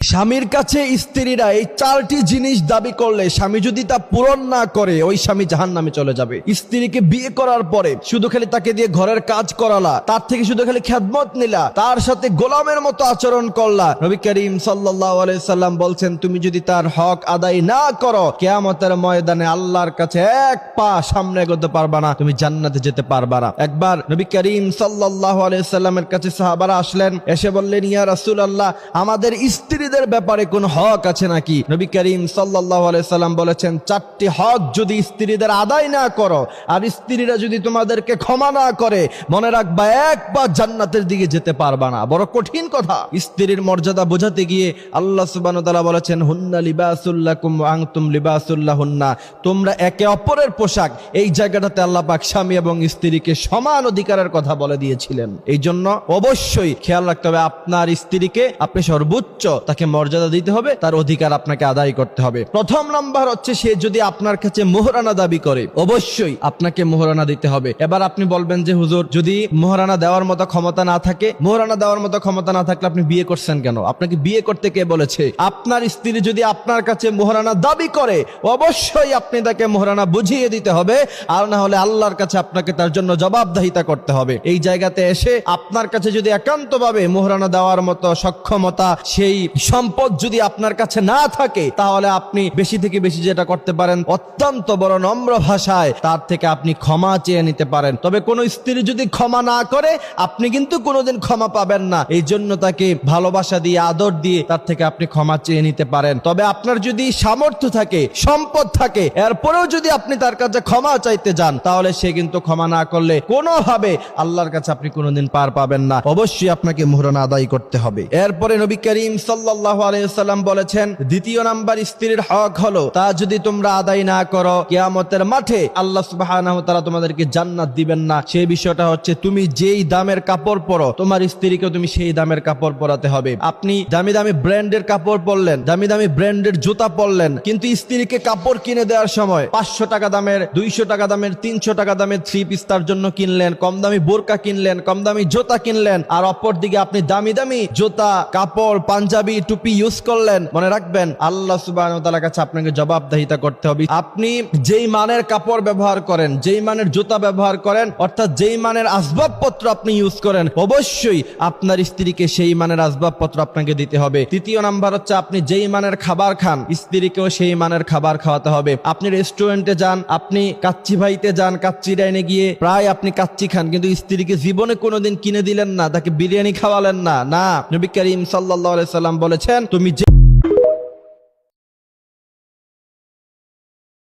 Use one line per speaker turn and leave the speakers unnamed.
স্বামীর কাছে স্ত্রীরা এই চারটি জিনিস দাবি করলে স্বামী যদি তা পূরণ না করে ওই স্বামী জাহান্নামে চলে যাবে। স্ত্রীকে বিয়ে করার পরে শুধু খালি তাকে দিয়ে ঘরের কাজ করালা, তার থেকে শুধু খালি খেদমত নিলা, তার সাথে গোলামের মতো আচরণ করলা। নবী করিম সাল্লাল্লাহু আলাইহি সাল্লাম বলছেন, তুমি যদি তার হক আদায় না করো কিয়ামতের ময়দানে আল্লাহর কাছে এক পা সামনে এগোতে পারবা না, তুমি জান্নাতে যেতে পারবা না। একবার নবী করিম সাল্লাল্লাহু আলাইহি সাল্লামের কাছে সাহাবারা আসলেন, এসে বললেন, ইয়া রাসূলুল্লাহ, আমাদের স্ত্রীদের ব্যাপারে কোন হক আছে নাকি? নবী করিম সাল্লাল্লাহু আলাইহি সাল্লাম বলেছেন, চারটি হক যদি স্ত্রীদের আদায় না করো আর স্ত্রীরা যদি তোমাদেরকে ক্ষমা না করে, মনে রাখবা এক পা জান্নাতের দিকে যেতে পারবা না। বড় কঠিন কথা। স্ত্রীর মর্যাদা বোঝাতে গিয়ে আল্লাহ সুবহানাহু ওয়া তাআলা বলেছেন, হুন্না লিবাসুল লাকুম ওয়া আনতুম লিবাসুল লাহুন্না, তোমরা একে অপরের পোশাক। এই জায়গাটাতে আল্লাহ পাক স্বামী এবং স্ত্রীকে সমান অধিকারের কথা বলে দিয়েছিলেন। এই জন্য অবশ্যই খেয়াল রাখতে হবে, আপনার স্ত্রীকে আপনি সর্বোচ্চ তাকে মর্যাদা দিতে হবে, তার অধিকার আপনাকে আদায় করতে হবে। প্রথম নাম্বার হচ্ছে, সে যদি আপনার কাছে মোহরানা দাবি করে অবশ্যই আপনাকে মোহরানা দিতে হবে। এবার আপনি বলবেন যে হুজুর, যদি মোহরানা দেওয়ার মতো ক্ষমতা না থাকে, মোহরানা দেওয়ার মতো ক্ষমতা না থাকলে আপনি বিয়ে করছেন কেন? আপনাকে বিয়ে করতে কে বলেছে? আপনার স্ত্রী যদি আপনার কাছে মোহরানা দাবি করে অবশ্যই আপনি তাকে মোহরানা বুঝিয়ে দিতে হবে, আর না হলে আল্লাহর কাছে আপনাকে তার জন্য জবাবদিহিতা করতে হবে। এই জায়গাতে এসে আপনার কাছে যদি একান্তভাবে মোহরানা দেওয়ার মতো সক্ষমতা, সেই সম্পদ যদি আপনার কাছে না থাকে, তাহলে আপনি বেশি থেকে বেশি যেটা করতে পারেন, অত্যন্ত বড় নম্র ভাষায় তার থেকে আপনি ক্ষমা চেয়ে নিতে পারেন। তবে কোন স্ত্রী যদি ক্ষমা না করে, আপনি কিন্তু কোনোদিন ক্ষমা পাবেন না। এই জন্য তাকে ভালোবাসা দিয়ে, আদর দিয়ে তার থেকে আপনি ক্ষমা চেয়ে নিতে পারেন। তবে আপনার যদি সামর্থ্য থাকে, সম্পদ থাকে, এরপরেও যদি আপনি তার কাছে ক্ষমা চাইতে যান, তাহলে সে কিন্তু ক্ষমা না করলে কোনোভাবে আল্লাহর কাছে আপনি কোনোদিন পার পাবেন না। অবশ্যই আপনাকে মোহরানা আদায় করতে হবে। এরপরে নবী করিম সাল্লাল্লাহু আলাইহি ওয়াসাল্লাম বলেছেন, দ্বিতীয় নাম্বার স্ত্রীর হক হলো, তা যদি তোমরা আদায় না করো কিয়ামতের মাঠে আল্লাহ সুবহানাহু ওয়া তাআলা তোমাদেরকে জান্নাত দিবেন না। সেই বিষয়টা হচ্ছে, তুমি যেই দামের কাপড় পরো তোমার স্ত্রীকে তুমি সেই দামের কাপড় পরাতে হবে। আপনি দামি দামি ব্র্যান্ডের কাপড় পরলেন, দামি দামি ব্র্যান্ডের জুতা পরলেন, কিন্তু স্ত্রীকে কাপড় কিনে দেওয়ার সময় 500 টাকা দামের, 200 টাকা দামের, 300 টাকা দামের থ্রি পিস তার জন্য কিনলেন, কম দামি বোরকা কিনলেন, কম দামি জুতা কিনলেন, আর অপর দিকে আপনি দামি দামি জুতা, কাপড়, পাঞ্জাবি, টুপি ইউজ করলেন। মনে রাখবেন, আল্লাহ সুবহানাহু ওয়া তাআলার কাছে আপনাকে জবাবদিহিতা করতে হবে। আপনি যেই মানের কাপড় ব্যবহার করেন, যেই মানের জুতা ব্যবহার করেন, অর্থাৎ যেই মানের আসবাবপত্র আপনি ইউজ করেন, অবশ্যই আপনার স্ত্রীকে সেই মানের আসবাবপত্র আপনাকে দিতে হবে। তৃতীয় নাম্বার হচ্ছে, আপনি যেই মানের খাবার খান স্ত্রীকেও সেই মানের খাবার খাওয়াতে হবে। আপনি রেস্টুরেন্টে যান, আপনি কাচ্চি ভাইতে যান, কাচ্চি ডাইনে গিয়ে প্রায় আপনি কাচ্চি খান, কিন্তু স্ত্রীকে জীবনে কোনোদিন কিনে দিলেন না, তাকে বিরিয়ানি খাওয়ালেন না। না, নবী করিম সাল্লাল্লাহু আলাইহি সাল্লাম বলেছেন, তুমি